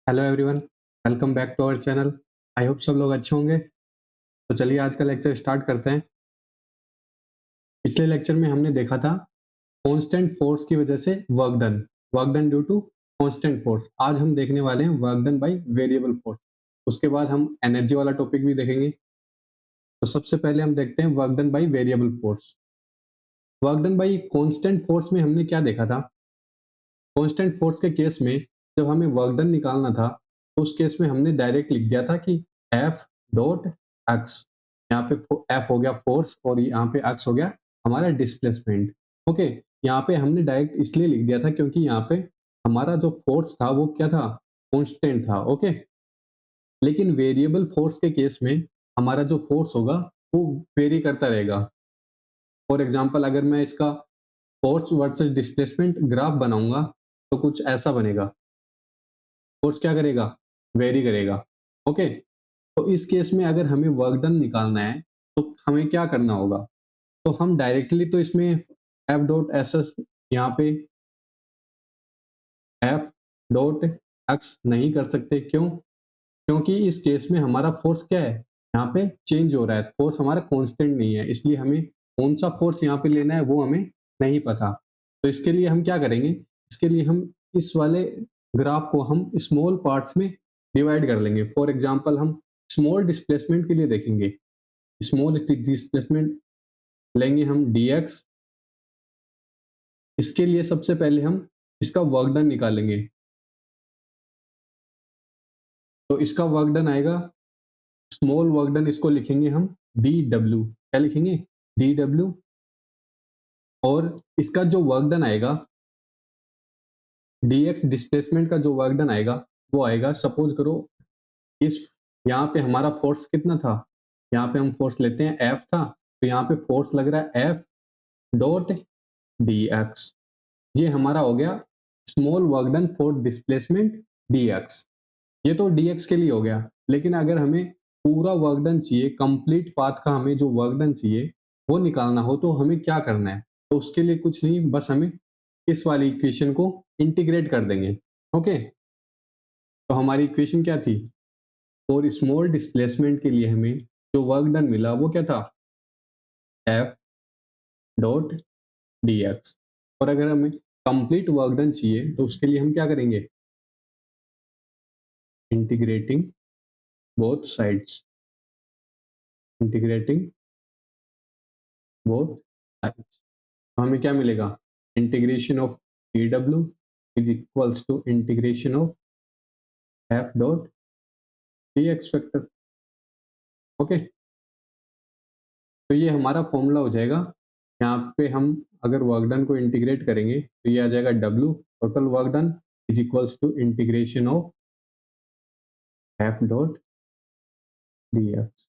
Hello everyone, welcome back to our channel. I hope सब लोग अच्छे होंगे। तो चलिए आज का लेक्चर स्टार्ट करते हैं। पिछले लेक्चर में हमने देखा था कांस्टेंट फोर्स की वजह से work done due to constant force. आज हम देखने वाले हैं work done by variable force. उसके बाद हम एनर्जी वाला टॉपिक भी देखेंगे। तो सबसे पहले हम देखते हैं work done by variable force. Work done bye constant force में हमने क्या देखा था? कांस्टेंट फोर्स के केस में जब हमें वर्क डन निकालना था तो उस केस में हमने डायरेक्ट लिख दिया था कि एफ डॉट एक्स। यहाँ पे एफ हो गया फोर्स और यहाँ पे एक्स हो गया हमारा डिस्प्लेसमेंट। ओके, यहाँ पे हमने डायरेक्ट इसलिए लिख दिया था क्योंकि यहाँ पे हमारा जो फोर्स था वो क्या था? कॉन्स्टेंट था। ओके, लेकिन वेरिएबल फोर्स के केस में हमारा जो फोर्स होगा वो वेरी करता रहेगा। फॉर एग्जाम्पल अगर मैं इसका फोर्स वर्सेस डिस्प्लेसमेंट ग्राफ बनाऊंगा तो कुछ ऐसा बनेगा। फोर्स क्या करेगा? वेरी करेगा। ओके, तो इस केस में अगर हमें वर्क डन निकालना है तो हमें क्या करना होगा? तो हम डायरेक्टली तो इसमें एफ डॉट एस एस यहाँ पे एफ डॉट एक्स नहीं कर सकते। क्यों? क्योंकि इस केस में हमारा फोर्स क्या है? यहाँ पे चेंज हो रहा है, फोर्स हमारा कांस्टेंट नहीं है, इसलिए हमें कौन सा फोर्स यहाँ पे लेना है वो हमें नहीं पता। तो इसके लिए हम क्या करेंगे? इसके लिए हम इस वाले ग्राफ को हम स्मॉल पार्ट्स में डिवाइड कर लेंगे। फॉर एग्जाम्पल हम स्मॉल डिस्प्लेसमेंट के लिए देखेंगे। स्मॉल डिस्प्लेसमेंट लेंगे हम dx। इसके लिए सबसे पहले हम इसका वर्क डन निकालेंगे। तो इसका वर्क डन आएगा, स्मॉल वर्क डन इसको लिखेंगे हम dw। क्या लिखेंगे? dw। और इसका जो वर्क डन आएगा dx डिस्प्लेसमेंट का जो वर्क डन आएगा वो आएगा, सपोज करो इस यहाँ पे हमारा फोर्स कितना था? यहाँ पे हम फोर्स लेते हैं F था, तो यहाँ पे फोर्स लग रहा है F डॉट dx। ये हमारा हो गया small work done for displacement dx। ये तो dx के लिए हो गया, लेकिन अगर हमें पूरा वर्क डन चाहिए, कंप्लीट पाथ का हमें जो वर्क डन चाहिए वो निकालना हो तो हमें क्या करना है? तो उसके लिए कुछ नहीं, बस हमें इस वाली इक्वेशन को इंटीग्रेट कर देंगे। ओके, तो हमारी इक्वेशन क्या थी? फॉर स्मॉल डिस्प्लेसमेंट के लिए हमें जो वर्क डन मिला वो क्या था? F dot dx। और अगर हमें कंप्लीट वर्क डन चाहिए तो उसके लिए हम क्या करेंगे? Integrating both sides. Integrating both sides, तो हमें क्या मिलेगा? Integration of dw is equals to integration of f dot dx factor. Okay, तो ये हमारा फॉर्मूला हो जाएगा। यहाँ पे हम अगर वर्क डन को इंटीग्रेट करेंगे तो ये आ जाएगा w total work done is equals to integration of f dot dx।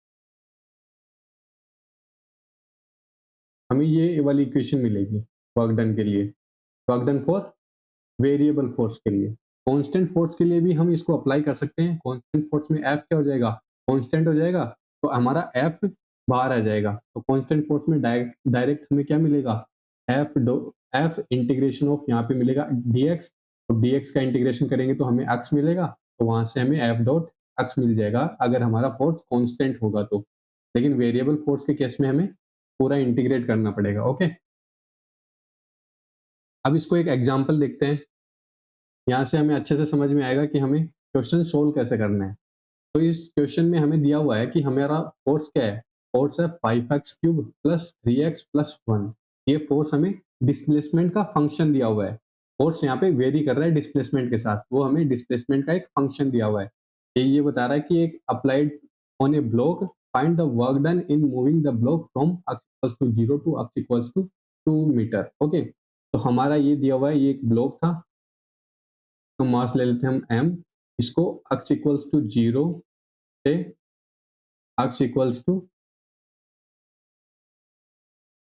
हमें ये वाली इक्वेशन मिलेगी वर्क डन के लिए, work done for variable force के लिए। कांस्टेंट फोर्स के लिए भी हम इसको अप्लाई कर सकते हैं। कांस्टेंट फोर्स में एफ क्या हो जाएगा? कांस्टेंट हो जाएगा, तो हमारा एफ बाहर आ जाएगा। तो कांस्टेंट फोर्स में डायरेक्ट डायरेक्ट हमें क्या मिलेगा? एफ इंटीग्रेशन ऑफ यहाँ पे मिलेगा dx। तो dx का इंटीग्रेशन करेंगे तो हमें x मिलेगा, तो वहां से हमें एफ डॉट एक्स मिल जाएगा अगर हमारा फोर्स कांस्टेंट होगा तो। लेकिन वेरिएबल फोर्स के केस में हमें पूरा इंटीग्रेट करना पड़ेगा। ओके, अब इसको एक एग्जाम्पल देखते हैं। यहाँ से हमें अच्छे से समझ में आएगा कि हमें क्वेश्चन सोल्व कैसे करना है। तो इस क्वेश्चन में हमें दिया हुआ है कि हमारा फोर्स क्या है? फोर्स है 5x cube plus 3x plus 1। ये फोर्स हमें डिस्प्लेसमेंट का फंक्शन दिया हुआ है। फोर्स यहाँ पे वेरी कर रहा है डिस्प्लेसमेंट के साथ, वो हमें डिस्प्लेसमेंट का एक फंक्शन दिया हुआ है। ये बता रहा है कि एक applied on a block, find the work done in moving the block from x equals to 0 to x equals to 2 metre. Okay, तो हमारा ये दिया हुआ है, ये एक ब्लॉक था, तो मास ले लेते हैं हम m। इसको x इक्वल्स टू 0 से x इक्वल्स टू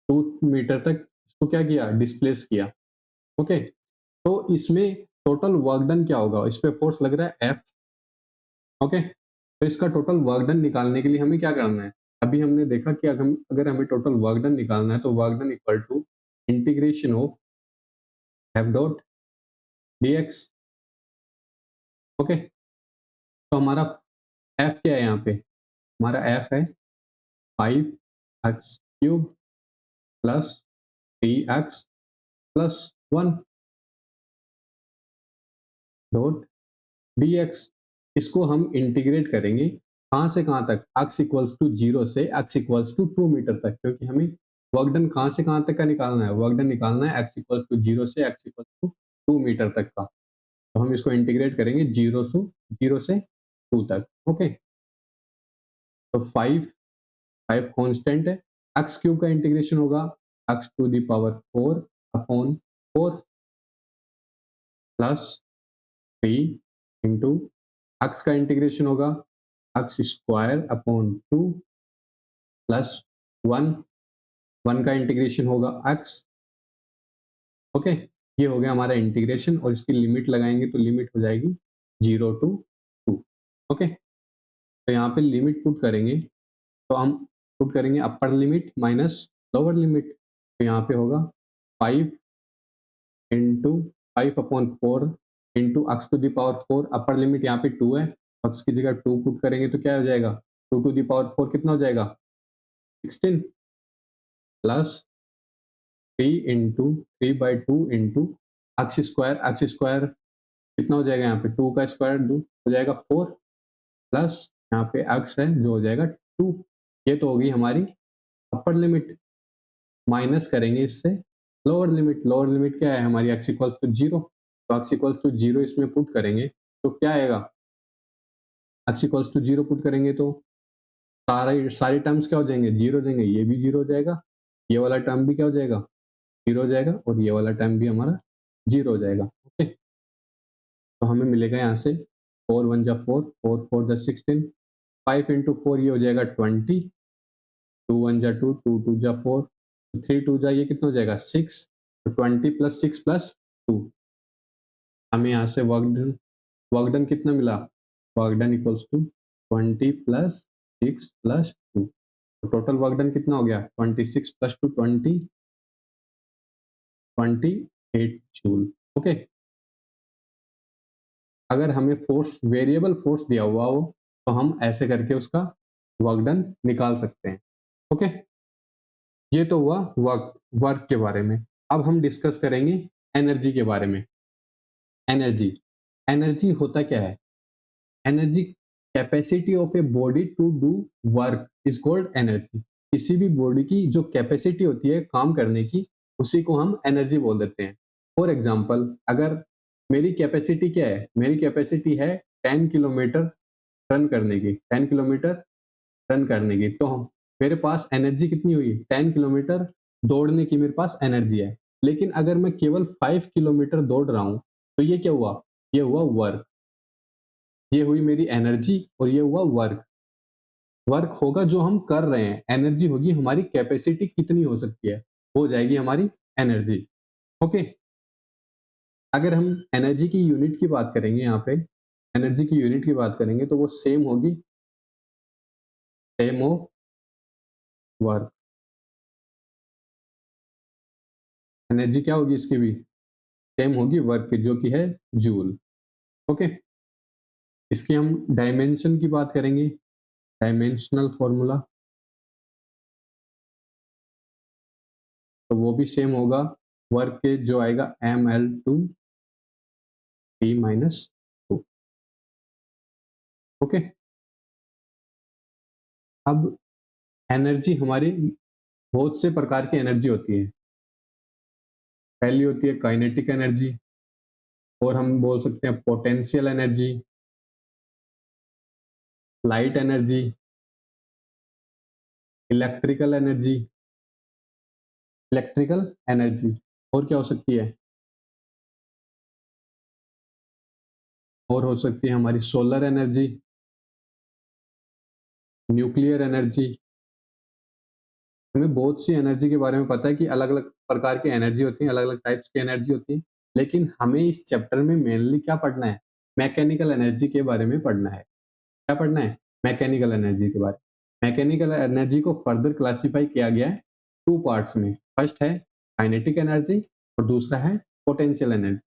2 मीटर तक इसको क्या किया? डिस्प्लेस किया। ओके, तो इसमें टोटल वर्क डन क्या होगा? इस पे फोर्स लग रहा है F। ओके, तो इसका टोटल वर्क डन निकालने के लिए हमें क्या करना है? अभी हमने देखा कि अगर हमें टोटल वर्क डन निकालना है तो work done equal to integration of F dot dx। Okay, तो हमारा एफ क्या है यहाँ पे? हमारा एफ है 5x³ plus 3x plus 1 dot dx। इसको हम इंटीग्रेट करेंगे कहाँ से कहाँ तक? x इक्वल्स टू 0 से x इक्वल्स टू 2 मीटर तक, क्योंकि हमें वर्क डन कहाँ से कहाँ तक का निकालना है? वर्क डन निकालना है x इक्वल्स टू 0 से x इक्वल्स टू 2 मीटर तक का। तो हम इसको इंटीग्रेट करेंगे 0 से 2 तक। ओके, तो 5 कांस्टेंट है, x³ का इंटीग्रेशन होगा x⁴ upon 4 plus 3 into x का इंटीग्रेशन होगा x² अपॉन 2 प्लस 1 का इंटीग्रेशन होगा x। ओके, ये हो गया हमारा इंटीग्रेशन, और इसकी लिमिट लगाएंगे तो लिमिट हो जाएगी 0 to 2। ओके, तो यहाँ पे लिमिट पुट करेंगे, तो हम पुट करेंगे upper limit minus lower limit. तो यहाँ पे होगा 5 into 5/4 into x⁴ upper limit यहाँ पे 2 है, x की जगह 2 पुट करेंगे तो क्या हो जाएगा? 2⁴ कितना हो जाएगा? 16 प्लस 3/2 इंटू x² कितना हो जाएगा? यहाँ पे 2 का स्क्वायर हो जाएगा 4 प्लस यहाँ पे x है जो हो जाएगा 2। ये तो होगी हमारी अपर लिमिट। माइनस करेंगे इससे लोअर लिमिट। लोअर लिमिट क्या है हमारी? x equals to 0। तो x इक्वल्स टू 0 इसमें पुट करेंगे तो क्या आएगा? x इक्वल्स टू 0 पुट करेंगे तो सारे टर्म्स क्या हो जाएंगे? 0 हो जाएंगे। ये भी 0 हो जाएगा, ये वाला टर्म भी क्या हो जाएगा? 0 हो जाएगा, और ये वाला टर्म भी हमारा 0 हो जाएगा। ओके, तो हमें मिलेगा यहाँ से 4 1 जा 4, 4 4 जा 16, 5 इंटू 4 ये हो जाएगा 20, 2 1 जा 2, 2 2 जा 4, 3 2 जा ये कितना हो जाएगा? 6। तो 20 प्लस 6 प्लस 2, हमें यहाँ से वर्क डन कितना मिला? Work done equals to 20 plus 6 plus 2। तो टोटल वर्क डन कितना हो गया? 26 प्लस 2 28 जूल। ओके, अगर हमें फोर्स वेरिएबल फोर्स दिया हुआ हो तो हम ऐसे करके उसका वर्क डन निकाल सकते हैं। ओके, ये तो हुआ वर्क के बारे में। अब हम डिस्कस करेंगे एनर्जी के बारे में। एनर्जी, एनर्जी होता क्या है? Energy capacity of a body to do work is called energy. किसी भी बॉडी की जो कैपेसिटी होती है काम करने की, उसी को हम एनर्जी बोल देते हैं। फॉर एग्जाम्पल, अगर मेरी कैपेसिटी क्या है? मेरी कैपेसिटी है 10 किलोमीटर रन करने की, 10 किलोमीटर रन करने की। तो मेरे पास एनर्जी कितनी हुई? 10 किलोमीटर दौड़ने की मेरे पास एनर्जी है। लेकिन अगर मैं केवल 5 किलोमीटर दौड़ रहा हूँ तो ये क्या हुआ? ये हुआ वर्क। ये हुई मेरी एनर्जी और ये हुआ वर्क। वर्क होगा जो हम कर रहे हैं, एनर्जी होगी हमारी कैपेसिटी कितनी हो सकती है, हो जाएगी हमारी एनर्जी। ओके, अगर हम एनर्जी की यूनिट की बात करेंगे, यहाँ पे एनर्जी की यूनिट की बात करेंगे तो वो सेम होगी सेम ऑफ वर्क। एनर्जी क्या होगी इसकी भी? सेम होगी वर्क की, जो कि है जूल। ओके, इसकी हम डायमेंशन की बात करेंगे, डायमेंशनल फॉर्मूला, तो वो भी सेम होगा वर्क के, जो आएगा ml/T-2। ओके, अब एनर्जी हमारी बहुत से प्रकार की एनर्जी होती है। पहली होती है काइनेटिक एनर्जी, और हम बोल सकते हैं potential energy, light energy, electrical energy, electrical energy. और क्या हो सकती है? और हो सकती है हमारी सोलर एनर्जी, न्यूक्लियर एनर्जी। हमें बहुत सी एनर्जी के बारे में पता है कि अलग अलग प्रकार की एनर्जी होती है, अलग अलग टाइप्स की एनर्जी होती है, लेकिन हमें इस चैप्टर में मेनली क्या पढ़ना है? मैकेनिकल एनर्जी के बारे में पढ़ना है। क्या पढ़ना है? मैकेनिकल एनर्जी के बारे में। मैकेनिकल एनर्जी को फर्दर क्लासिफाई किया गया है 2 पार्ट्स में। फर्स्ट है काइनेटिक एनर्जी और दूसरा है पोटेंशियल एनर्जी।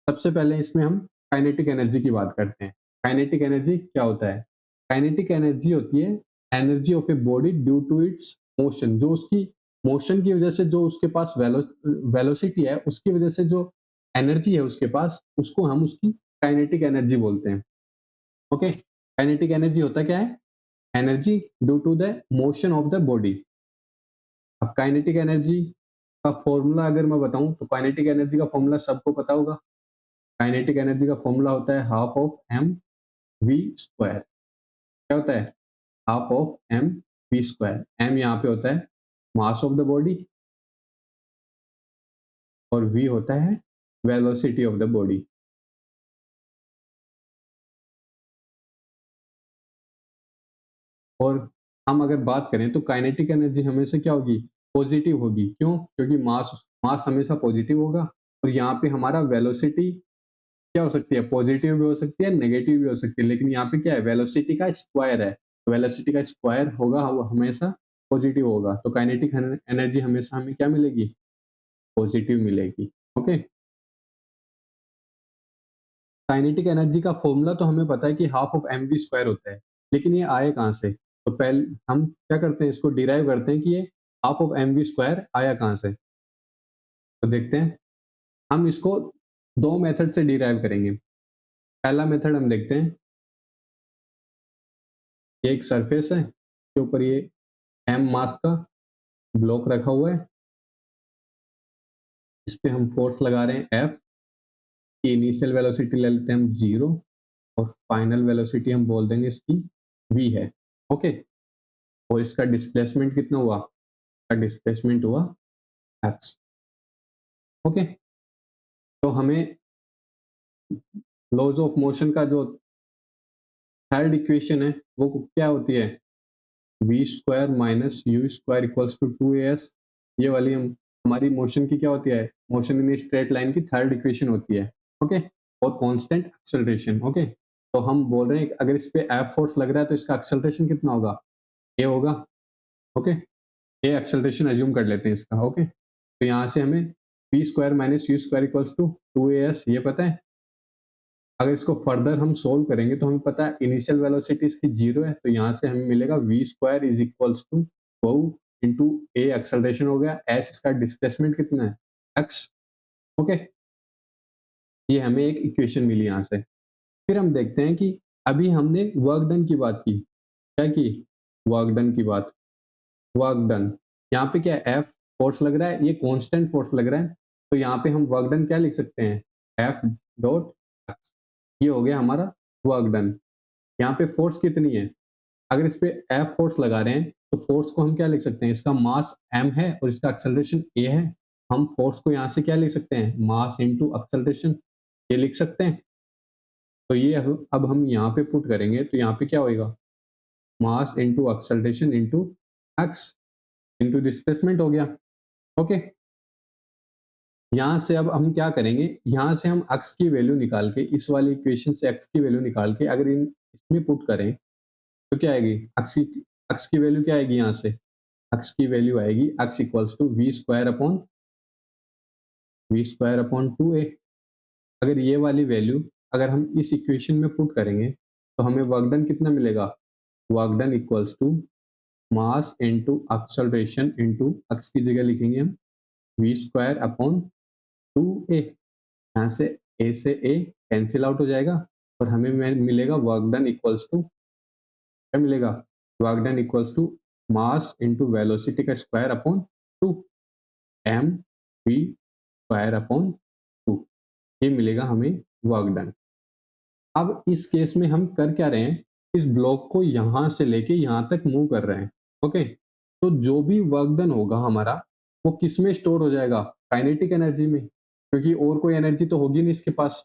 सबसे पहले इसमें हम काइनेटिक एनर्जी की बात करते हैं। काइनेटिक एनर्जी क्या होता है? काइनेटिक एनर्जी होती है energy of a body due to its motion, जो उसकी मोशन की वजह से जो उसके पास वेलोसिटी है, उसकी वजह से जो एनर्जी है उसके पास, उसको हम उसकी काइनेटिक एनर्जी बोलते हैं। ओके, काइनेटिक एनर्जी होता क्या है? Energy due to the motion of the body. अब काइनेटिक एनर्जी का फॉर्मूला अगर मैं बताऊं तो काइनेटिक एनर्जी का फॉर्मूला सबको पता होगा। काइनेटिक एनर्जी का फॉर्मूला होता है half of M V square. क्या होता है? Half of M V square. M यहाँ पे होता है मास ऑफ द बॉडी और वी होता है वेलोसिटी ऑफ द बॉडी। और हम अगर बात करें तो काइनेटिक एनर्जी हमेशा क्या होगी? पॉजिटिव होगी। क्यों? क्योंकि मास मास हमेशा पॉजिटिव होगा और यहाँ पे हमारा वेलोसिटी क्या हो सकती है? पॉजिटिव भी हो सकती है, नेगेटिव भी हो सकती है, लेकिन यहाँ पे क्या है? वेलोसिटी का स्क्वायर है। वेलोसिटी का स्क्वायर होगा वो हमेशा पॉजिटिव होगा, तो काइनेटिक एनर्जी हमेशा हमें क्या मिलेगी? पॉजिटिव मिलेगी। ओके, काइनेटिक एनर्जी का फॉर्मूला तो हमें पता है कि half of M V square होता है, लेकिन ये आए कहाँ से? तो पहले हम क्या करते हैं, इसको डिराइव करते हैं कि ये half of M V square आया कहाँ से। तो देखते हैं, हम इसको दो मेथड से डिराइव करेंगे। पहला मेथड हम देखते हैं, ये एक सरफेस है के ऊपर ये एम मास का ब्लॉक रखा हुआ है, इस पे हम फोर्स लगा रहे हैं एफ की। इनिशियल वेलोसिटी ले लेते हैं हम 0 और फाइनल वेलोसिटी हम बोल देंगे इसकी v है। ओके, और इसका डिस्प्लेसमेंट कितना हुआ? का डिस्प्लेसमेंट हुआ x। ओके, तो हमें लॉज ऑफ मोशन का जो थर्ड इक्वेशन है वो क्या होती है? V square minus U square equals to 2as। ये वाली हमारी मोशन की क्या होती है? मोशन इन स्ट्रेट लाइन की थर्ड इक्वेशन होती है। ओके, और कांस्टेंट एक्सेलरेशन। ओके, तो हम बोल रहे हैं अगर इस पे एफ फोर्स लग रहा है तो इसका एक्सेलरेशन कितना होगा? ए होगा। ओके, ए एक्सेलरेशन अज्यूम कर लेते हैं इसका। ओके, तो यहाँ से हमें V square minus U square equals to 2as ये पता है। अगर इसको फर्दर हम सोल्व करेंगे तो हमें पता है इनिशियल वेलोसिटी इसकी 0 है, तो यहाँ से हमें मिलेगा V square is equals to वो इंटू ए एक्सेलरेशन हो गया, एस इसका डिस्प्लेसमेंट कितना है? एक्स। ओके, ये हमें एक इक्वेशन मिली यहाँ से। फिर हम देखते हैं कि अभी हमने वर्क डन की बात की। क्या की? वर्क डन की बात। वर्क डन यहाँ पे क्या है? एफ फोर्स लग रहा है, ये कांस्टेंट फोर्स लग रहा है, तो यहाँ पे हम वर्क डन क्या लिख सकते हैं? F dot x. ये हो गया हमारा वर्क डन। यहाँ पे फोर्स कितनी है? अगर इस पे एफ फोर्स लगा रहे हैं तो फोर्स को हम क्या लिख सकते हैं? इसका मास एम है और इसका एक्सेलरेशन ए है। हम फोर्स को यहाँ से क्या लिख सकते हैं? मास इंटू एक्सेलरेशन, ये लिख सकते हैं। तो ये अब हम यहाँ पे पुट करेंगे तो यहाँ पे क्या होएगा? मास into acceleration into x into displacement हो गया। ओके, यहाँ से अब हम क्या करेंगे? यहाँ से हम एक्स की वैल्यू निकाल के, इस वाली इक्वेशन से एक्स की वैल्यू निकाल के अगर इसमें पुट करें तो क्या आएगी? एक्स की वैल्यू क्या आएगी? यहाँ से एक्स की वैल्यू आएगी X equals to V square upon 2a। अगर ये वाली वैल्यू अगर हम इस इक्वेशन में पुट करेंगे तो हमें वर्क डन कितना मिलेगा? Work done equals to mass into acceleration into X की जगह लिखेंगे हम वी स्क्वायर अपॉन 2a। यहाँ से a से a कैंसिल आउट हो जाएगा और हमें मिलेगा वर्क डन इक्वल्स टू क्या मिलेगा? Work done equals to mass into velocity का square upon 2 M V square upon 2। ये मिलेगा हमें वर्क डन। अब इस केस में हम कर क्या रहे हैं? इस ब्लॉक को यहां से लेके यहां तक मूव कर रहे हैं। ओके, तो जो भी वर्क डन होगा हमारा वो किस में स्टोर हो जाएगा? काइनेटिक एनर्जी में, क्योंकि और कोई एनर्जी तो होगी नहीं इसके पास।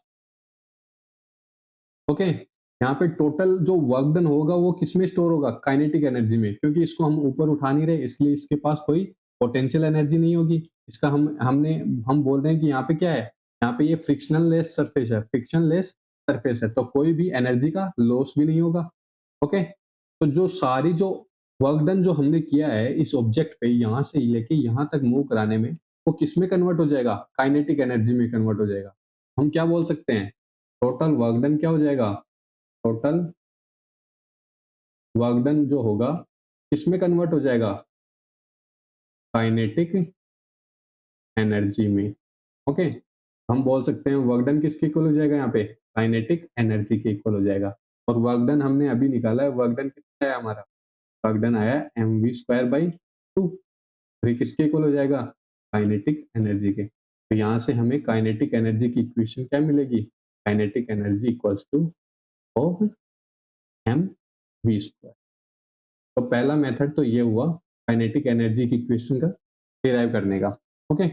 ओके, यहाँ पे टोटल जो वर्क डन होगा वो किस में स्टोर होगा? काइनेटिक एनर्जी में, क्योंकि इसको हम ऊपर उठा नहीं रहे इसलिए इसके पास कोई पोटेंशियल एनर्जी नहीं होगी। इसका हम बोल रहे हैं कि यहाँ पे क्या है? यहाँ पे ये फ्रिक्शनल लेस सरफेस है, फ्रिक्शन लेस सरफेस है, तो कोई भी एनर्जी का लॉस भी नहीं होगा। ओके, तो जो सारी जो वर्क डन जो हमने किया है इस ऑब्जेक्ट पे यहाँ से लेके यहाँ तक मूव कराने में, वो किस में कन्वर्ट हो जाएगा? काइनेटिक एनर्जी में कन्वर्ट हो जाएगा। हम क्या बोल सकते हैं? टोटल वर्क डन क्या हो जाएगा? टोटल वर्क डन जो होगा किसमें कन्वर्ट हो जाएगा, काइनेटिक एनर्जी में। ओके, हम बोल सकते हैं वर्क डन किसके इक्वल हो जाएगा, यहाँ पे काइनेटिक एनर्जी के इक्वल हो जाएगा। और वर्क डन हमने अभी निकाला है, वर्क डन कितना है हमारा, वर्क डन आया mv²/2। तो ये किसके इक्वल हो जाएगा, काइनेटिक एनर्जी के। तो यहाँ से हमें काइनेटिक एनर्जी की इक्वेशन क्या मिलेगी, kinetic energy equals two of mv²। तो पहला मेथड तो ये हुआ काइनेटिक एनर्जी की इक्वेशन का डिराइव करने का। ओके,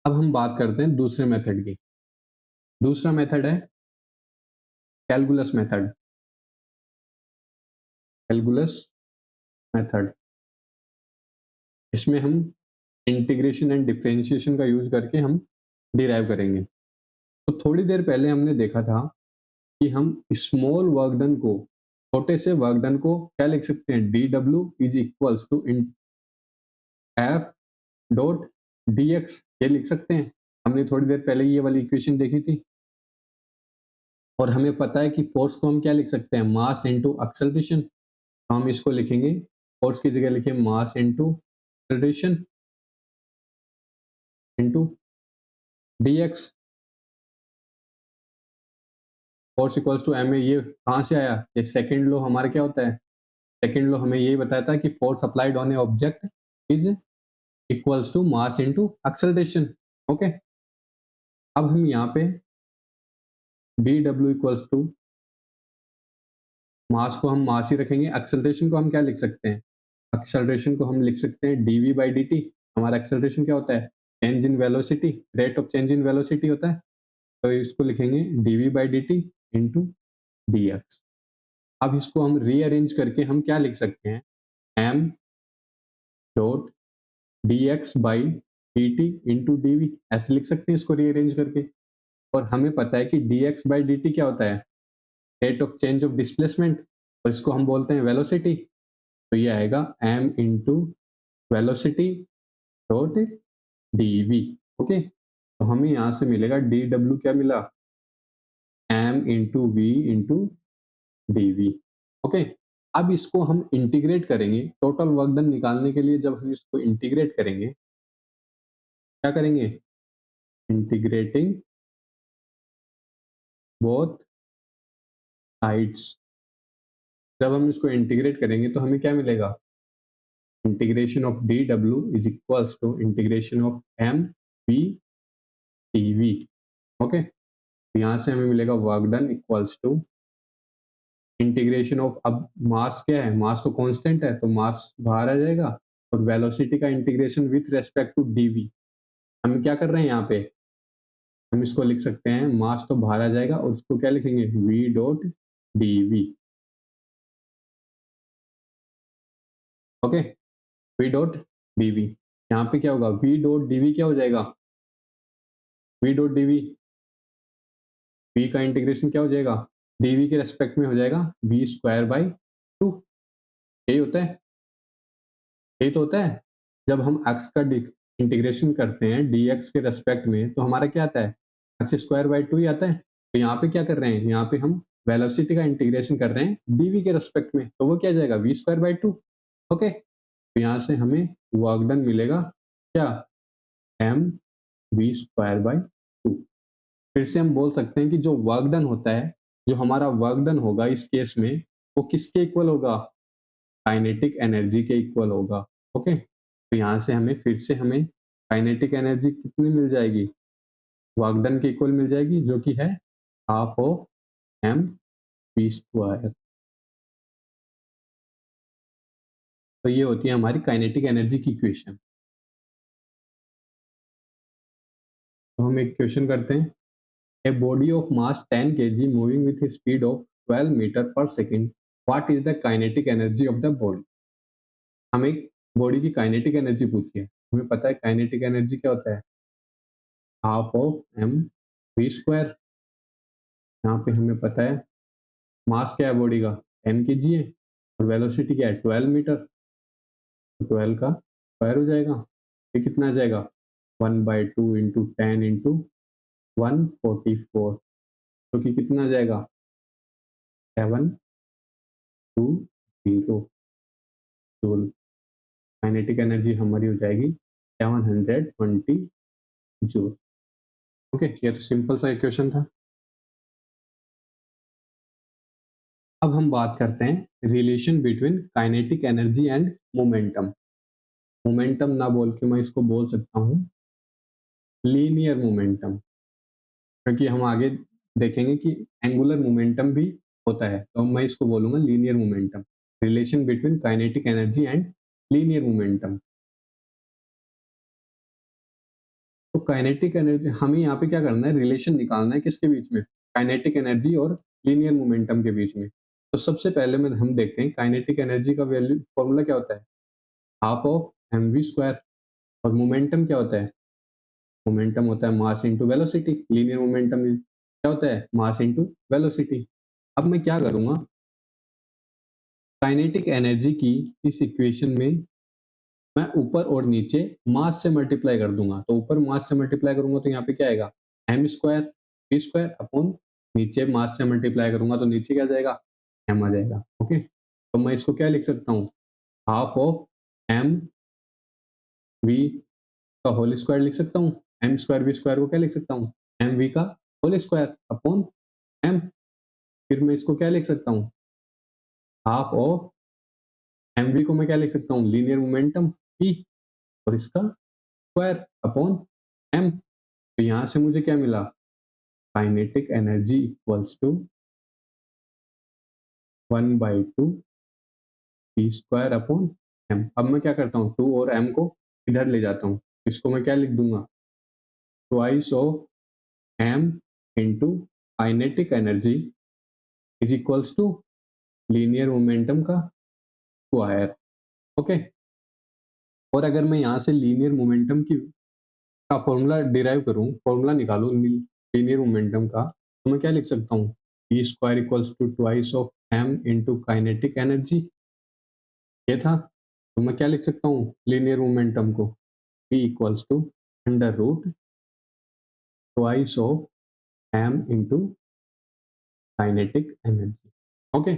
अब हम बात करते हैं दूसरे मेथड की। दूसरा मेथड है कैलकुलस मेथड। कैलकुलस मेथड, इसमें हम इंटीग्रेशन एंड डिफरेंशिएशन का यूज करके हम डिराइव करेंगे। तो थोड़ी देर पहले हमने देखा था कि हम स्मॉल वर्क डन को, छोटे से वर्क डन को क्या लिख सकते हैं, D W is equals to F dot D X, ये लिख सकते हैं। हमने थोड़ी देर पहले ये वाली इक्वेशन देखी थी। और हमें पता है कि फोर्स को हम क्या लिख सकते हैं, मास इनटू एक्सेलरेशन। तो हम इसको लिखेंगे, फोर्स की जगह लिखें mass into acceleration into D X. Force equals to M A, ये कहाँ से आया, ये सेकेंड लॉ हमारा क्या होता है, सेकेंड लॉ हमें यही बताता है कि force applied on a object is equals to mass into acceleration. Okay, अब हम यहाँ पे D W equals to, mass को हम मास ही रखेंगे, एक्सेलरेशन को हम क्या लिख सकते हैं, एक्सेलरेशन को हम लिख सकते हैं D V by D T. हमारा एक्सेलरेशन क्या होता है, change in velocity, rate of change in velocity होता है। तो इसको लिखेंगे D V by D T into D X. अब इसको हम रीअरेंज करके हम क्या लिख सकते हैं, M dot D X by D T into D V, ऐसे लिख सकते हैं इसको रीअरेंज करके। और हमें पता है कि D X by D T क्या होता है, rate of change of displacement, और इसको हम बोलते हैं वेलोसिटी। तो ये आएगा M into velocity dot D V. Okay, तो हमें यहाँ से मिलेगा डी डब्ल्यू क्या मिला, M into V into D V. Okay, अब इसको हम इंटीग्रेट करेंगे टोटल वर्क डन निकालने के लिए। जब हम इसको इंटीग्रेट करेंगे, क्या करेंगे, इंटीग्रेटिंग बोथ साइड्स। जब हम इसको इंटीग्रेट करेंगे तो हमें क्या मिलेगा, integration of D W is equals to integration of M V T V. Okay, यहाँ से हमें मिलेगा work done equals to integration of, अब मास क्या है, मास तो कांस्टेंट है तो मास बाहर आ जाएगा, और वेलोसिटी का integration with respect to D V. हम क्या कर रहे हैं यहाँ पे, हम इसको लिख सकते हैं, मास तो बाहर आ जाएगा और उसको क्या लिखेंगे, V dot D V. Okay, V dot D V, यहाँ पे क्या होगा, वी डॉट डी वी क्या हो जाएगा, V dot D V, V का इंटीग्रेशन क्या हो जाएगा, डी वी के रेस्पेक्ट में हो जाएगा v²/2। यही होता है, यही तो होता है। जब हम x का इंटीग्रेशन करते हैं dx के रेस्पेक्ट में, तो हमारा क्या आता है, x²/2 ही आता है। तो यहाँ पे क्या कर रहे हैं, यहाँ पे हम वेलोसिटी का इंटीग्रेशन कर रहे हैं dv के रेस्पेक्ट में, तो वो क्या जाएगा, v²/2। ओके, तो यहाँ से हमें वर्क डन मिलेगा क्या, mv²/2। फिर से हम बोल सकते हैं कि जो वर्क डन होता है, जो हमारा वर्क डन होगा इस केस में, वो किसके इक्वल होगा, काइनेटिक एनर्जी के इक्वल होगा। ओके, तो यहाँ से हमें फिर से हमें काइनेटिक एनर्जी कितनी मिल जाएगी, वर्क डन के इक्वल मिल जाएगी, जो कि है half of M V square. तो ये होती है हमारी काइनेटिक एनर्जी की इक्वेशन। तो हम एक क्वेश्चन करते हैं, a body of mass 10 kg moving with speed of 12 meter पर second, what is the kinetic energy of the body. हम एक बॉडी की काइनेटिक एनर्जी पूछी है, हमें पता है काइनेटिक एनर्जी क्या होता है, half of M V square. यहाँ पे हमें पता है मास क्या है बॉडी का, 10 kg है, और वेलोसिटी क्या है 12 मीटर, तो 12 का स्क्वायर हो जाएगा। ये कितना आ जाएगा, 1/2 इंटू 10 इंटू 144, तो कि कितना आ जाएगा 720 जूल। काइनेटिक एनर्जी हमारी हो जाएगी 720 जूल। ओके, ये तो सिंपल सा इक्वेशन था। अब हम बात करते हैं relation between kinetic energy and momentum. Momentum ना बोल के मैं इसको बोल सकता हूँ लीनियर मोमेंटम, क्योंकि हम आगे देखेंगे कि एंगुलर मोमेंटम भी होता है, तो मैं इसको बोलूंगा linear momentum. Relation between kinetic energy and linear momentum. तो काइनेटिक एनर्जी, हमें यहाँ पे क्या करना है, रिलेशन निकालना है किसके बीच में, काइनेटिक एनर्जी और लीनियर मोमेंटम के बीच में। तो सबसे पहले में हम देखते हैं काइनेटिक एनर्जी का वैल्यू फॉर्मूला क्या होता है, हाफ ऑफ mv²। और मोमेंटम क्या होता है, मोमेंटम होता है mass into velocity. Linear momentum क्या होता है, मास इनटू वेलोसिटी। अब मैं क्या करूंगा, काइनेटिक एनर्जी की इस इक्वेशन में मैं ऊपर और नीचे मास से मल्टीप्लाई कर दूंगा। तो ऊपर मास से मल्टीप्लाई करूंगा तो यहाँ पे क्या आएगा, m² अपॉन नीचे मास से मल्टीप्लाई करूंगा तो नीचे क्या जाएगा, m आ जाएगा। ओके, तो मैं इसको क्या लिख सकता हूँ, हाफ ऑफ mv का होल स्क्वायर लिख सकता हूँ। m²v² को क्या लिख सकता हूँ, mv का होल स्क्वायर अपॉन m। फिर मैं इसको क्या लिख सकता हूँ, हाफ ऑफ mv को मैं क्या लिख सकता हूँ, लीनियर मोमेंटम p, और इसका स्क्वायर अपॉन m। तो यहां से मुझे क्या मिला, kinetic energy equals to 1/2 p² upon m। अब मैं क्या करता हूँ, 2 और m को इधर ले जाता हूँ, इसको मैं क्या लिख दूंगा, twice of m into kinetic energy is equals to linear momentum का स्क्वायर। ओके, और अगर मैं यहाँ से लीनियर मोमेंटम की का फॉर्मूला डिराइव करूँ, फॉर्मूला निकालूँ लीनियर मोमेंटम का, तो मैं क्या लिख सकता हूँ, p² equals to twice of m into kinetic energy. ये था, तो मैं क्या लिख सकता हूँ लीनियर मोमेंटम को, p equals to under root twice of m into kinetic energy. Okay,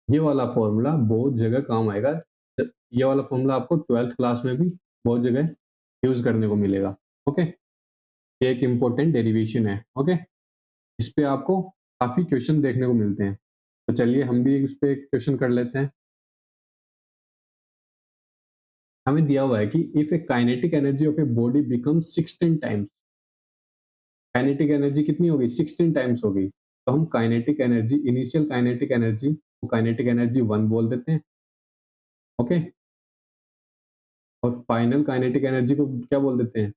ये वाला फॉर्मूला बहुत जगह काम आएगा। ये वाला फॉर्मूला आपको 12th क्लास में भी बहुत जगह यूज करने को मिलेगा। ओके, ये एक इम्पोर्टेंट डेरिवेशन है। ओके, इस पे आपको काफी क्वेश्चन देखने को मिलते हैं, तो चलिए हम भी इस पे क्वेश्चन कर लेते हैं। हमें दिया हुआ है कि if A kinetic energy of a body become 16 times, kinetic energy कितनी होगी, 16 टाइम्स होगी। तो हम kinetic energy, initial kinetic energy को काइनेटिक एनर्जी 1 बोल देते हैं। ओके, और फाइनल काइनेटिक एनर्जी को क्या बोल देते हैं,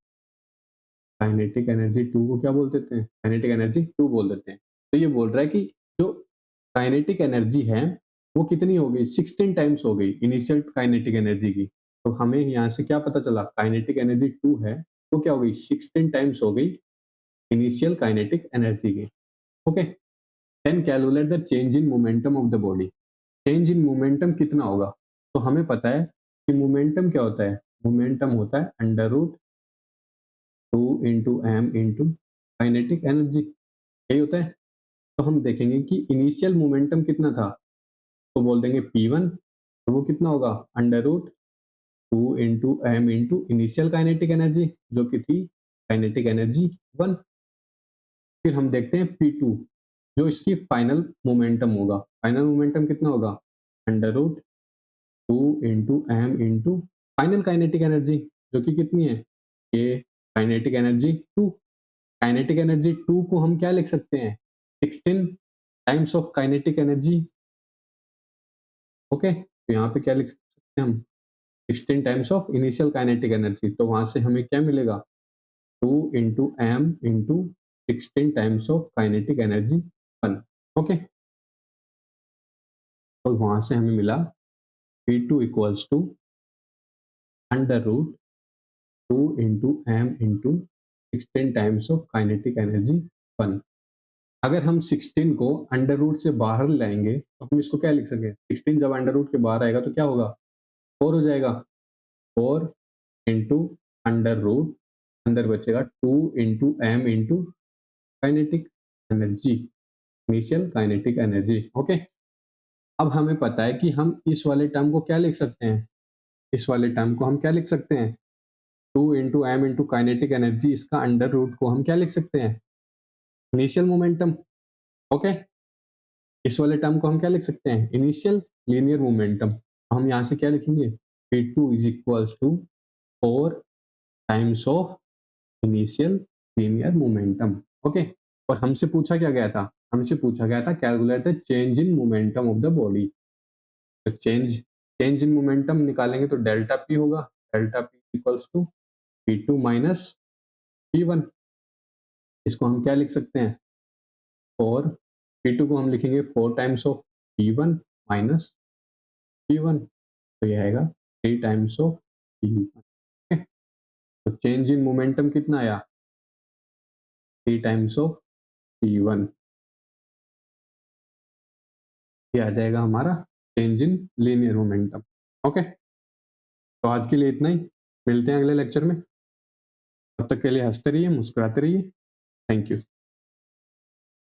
काइनेटिक एनर्जी 2 को क्या बोल देते हैं, काइनेटिक एनर्जी 2 बोल देते हैं। तो ये बोल रहा है कि जो काइनेटिक एनर्जी है वो कितनी हो गई, 16 टाइम्स हो गई इनिशियल काइनेटिक एनर्जी की। तो हमें यहाँ से क्या पता चला, काइनेटिक एनर्जी 2 है वो क्या हो गई, 16 टाइम्स हो गई इनिशियल काइनेटिक एनर्जी की। Okay, then calculate the change in momentum of the body. Change in momentum कितना होगा, तो हमें पता है कि मोमेंटम क्या होता है, मोमेंटम होता है under root 2 into M into kinetic energy, यही होता है। तो हम देखेंगे कि इनिशियल मोमेंटम कितना था, तो बोल देंगे p1, तो वो कितना होगा, under root 2 into M into initial kinetic energy जो कि थी काइनेटिक एनर्जी 1। फिर हम देखते हैं p2 जो इसकी फाइनल मोमेंटम होगा, फाइनल मोमेंटम कितना होगा, under root 2 into M into final kinetic energy जो कि कितनी है, ये काइनेटिक एनर्जी 2। काइनेटिक एनर्जी 2 को हम क्या लिख सकते हैं, 16 times of kinetic energy. Okay, तो यहाँ पे क्या लिख सकते हैं हम, 16 times of initial kinetic energy. तो वहां से हमें क्या मिलेगा, 2 into M into 16 times of kinetic energy 1। Okay, तो वहां से हमें मिला P2 equals to under root 2 into M into 16 times of kinetic energy 1। अगर हम 16 को अंडर रूट से बाहर लाएंगे तो हम इसको क्या लिख सकें, 16 जब अंडर रूट के बाहर आएगा तो क्या होगा, 4 हो जाएगा। 4 इंटू अंडर रूट, अंदर बचेगा 2 into M into kinetic energy, initial kinetic energy. Okay, अब हमें पता है कि हम इस वाले टर्म को क्या लिख सकते हैं, इस वाले टर्म को हम क्या लिख सकते हैं, 2 into M into kinetic energy, इसका अंडर रूट को हम क्या लिख सकते हैं, इनिशियल मोमेंटम। ओके, इस वाले टर्म को हम क्या लिख सकते हैं, इनिशियल लीनियर मोमेंटम। हम यहाँ से क्या लिखेंगे, P2 is equals to 4 times of initial linear momentum. Okay, और हमसे पूछा क्या गया था, हमसे पूछा गया था calculate the change in momentum of the body. तो चेंज इन मोमेंटम निकालेंगे तो डेल्टा पी होगा, delta P equals to P2 minus P1। इसको हम क्या लिख सकते हैं, 4, P2 को हम लिखेंगे 4 times of P1 minus P1, तो ये आएगा 3 टाइम्स ऑफ P1। तो चेंज इन मोमेंटम कितना आया, 3 टाइम्स ऑफ P1। ये आ जाएगा हमारा change in linear momentum. Okay, तो आज के लिए इतना ही, मिलते हैं अगले लेक्चर में। तब तक के लिए हंसते रहिए, मुस्कुराते रहिए। Thank you.